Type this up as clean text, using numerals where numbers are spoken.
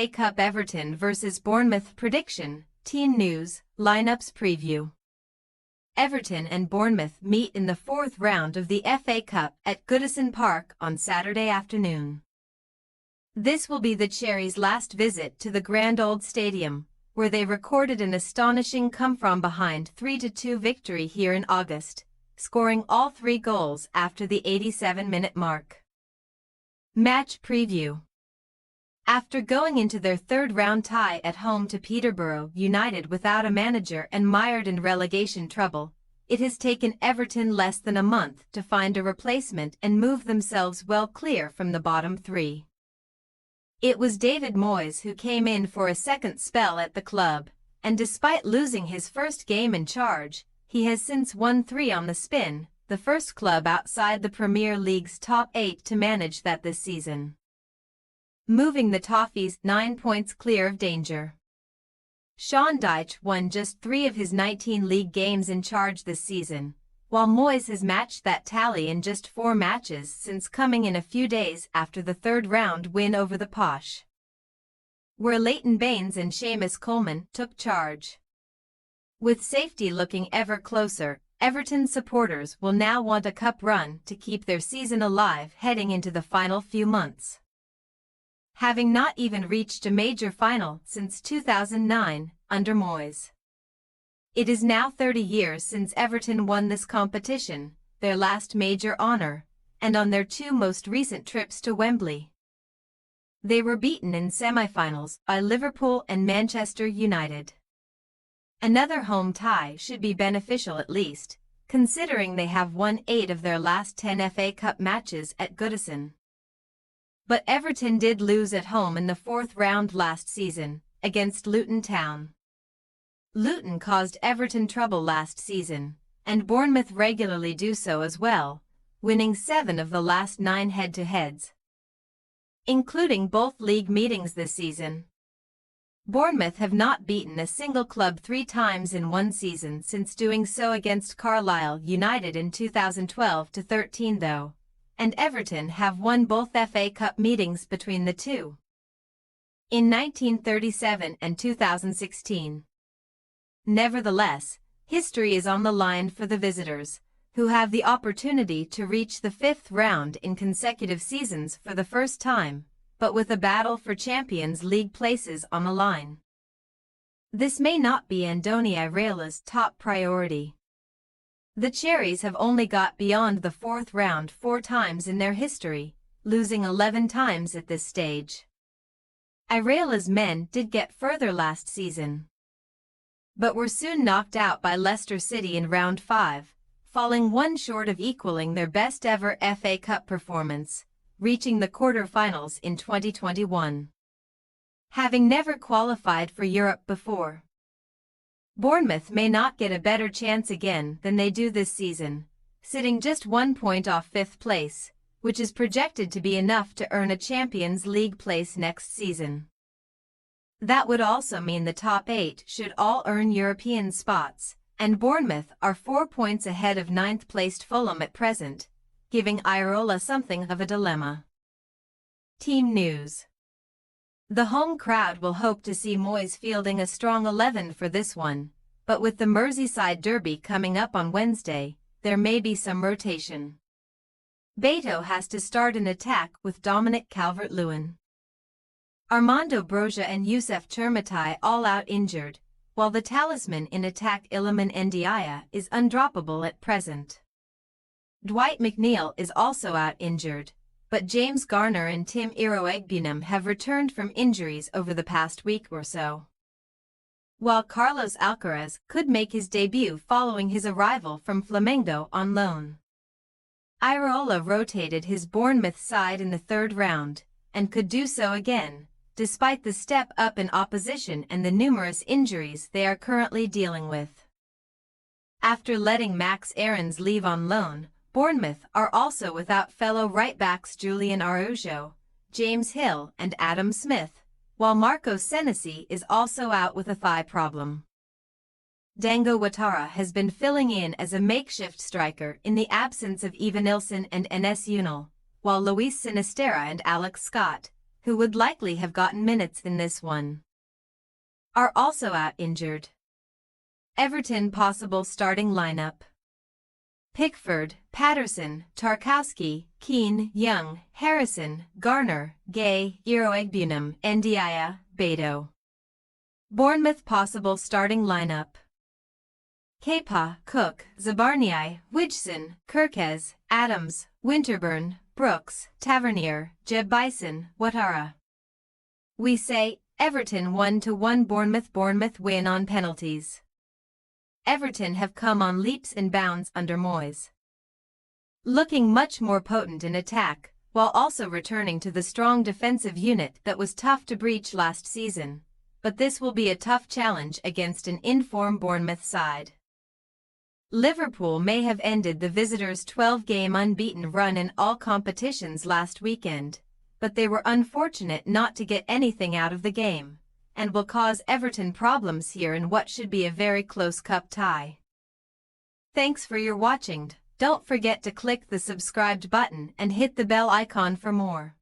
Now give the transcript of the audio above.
FA Cup Everton vs Bournemouth prediction, team news, lineups preview. Everton and Bournemouth meet in the fourth round of the FA Cup at Goodison Park on Saturday afternoon. This will be the Cherries' last visit to the grand old stadium, where they recorded an astonishing come-from-behind 3-2 victory here in August, scoring all 3 goals after the 87-minute mark. Match preview. After going into their third-round tie at home to Peterborough United without a manager and mired in relegation trouble, it has taken Everton less than a month to find a replacement and move themselves well clear from the bottom 3. It was David Moyes who came in for a second spell at the club, and despite losing his first game in charge, he has since won 3 on the spin, the first club outside the Premier League's top 8 to manage that this season, moving the Toffees 9 points clear of danger. Sean Dyche won just 3 of his 19 league games in charge this season, while Moyes has matched that tally in just 4 matches since coming in a few days after the third-round win over the Posh, where Leighton Baines and Seamus Coleman took charge. With safety looking ever closer, Everton supporters will now want a cup run to keep their season alive heading into the final few months, having not even reached a major final since 2009 under Moyes. It is now 30 years since Everton won this competition, their last major honour, and on their 2 most recent trips to Wembley, they were beaten in semi-finals by Liverpool and Manchester United. Another home tie should be beneficial at least, considering they have won 8 of their last 10 FA Cup matches at Goodison. But Everton did lose at home in the 4th round last season, against Luton Town. Luton caused Everton trouble last season, and Bournemouth regularly do so as well, winning 7 of the last 9 head-to-heads, including both league meetings this season. Bournemouth have not beaten a single club 3 times in one season since doing so against Carlisle United in 2012-13 though, and Everton have won both FA Cup meetings between the two, in 1937 and 2016. Nevertheless, history is on the line for the visitors, who have the opportunity to reach the 5th round in consecutive seasons for the first time, but with a battle for Champions League places on the line. This may not be Andoni Iraola's top priority. The Cherries have only got beyond the 4th round 4 times in their history, losing 11 times at this stage. Iraola's men did get further last season, but were soon knocked out by Leicester City in round 5, falling 1 short of equaling their best ever FA Cup performance, reaching the quarter-finals in 2021, having never qualified for Europe before. Bournemouth may not get a better chance again than they do this season, sitting just 1 point off 5th place, which is projected to be enough to earn a Champions League place next season. That would also mean the top 8 should all earn European spots, and Bournemouth are 4 points ahead of 9th-placed Fulham at present, giving Iraola something of a dilemma. Team news. The home crowd will hope to see Moyes fielding a strong 11 for this one, but with the Merseyside derby coming up on Wednesday, there may be some rotation. Beto has to start an attack with Dominic Calvert-Lewin, Armando Broja and Youssef Chermatai all out injured, while the talisman in attack Iliman Ndiaye is undroppable at present. Dwight McNeil is also out injured, but James Garner and Tim Iroegbunam have returned from injuries over the past week or so, while Carlos Alcaraz could make his debut following his arrival from Flamengo on loan. Iraola rotated his Bournemouth side in the 3rd round, and could do so again, despite the step up in opposition and the numerous injuries they are currently dealing with. After letting Max Aarons leave on loan, Bournemouth are also without fellow right-backs Julian Araujo, James Hill and Adam Smith, while Marco Senesi is also out with a thigh problem. Dango Ouattara has been filling in as a makeshift striker in the absence of Evanilson and Enes Unal, while Luis Sinisterra and Alex Scott, who would likely have gotten minutes in this one, are also out injured. Everton possible starting lineup: Pickford, Patterson, Tarkowski, Keane, Young, Harrison, Garner, Gay, Iroegbunam, Ndiaye, Beto. Bournemouth possible starting lineup: Kepa, Cook, Zabarnyi, Widgeson, Kirkez, Adams, Winterburn, Brooks, Tavernier, Jeb Bison, Ouattara. We say Everton 1-1 Bournemouth win on penalties. Everton have come on leaps and bounds under Moyes, looking much more potent in attack, while also returning to the strong defensive unit that was tough to breach last season. But this will be a tough challenge against an in-form Bournemouth side. Liverpool may have ended the visitors' 12-game unbeaten run in all competitions last weekend, but they were unfortunate not to get anything out of the game, and will cause Everton problems here in what should be a very close cup tie. Thanks for your watching. Don't forget to click the subscribed button and hit the bell icon for more.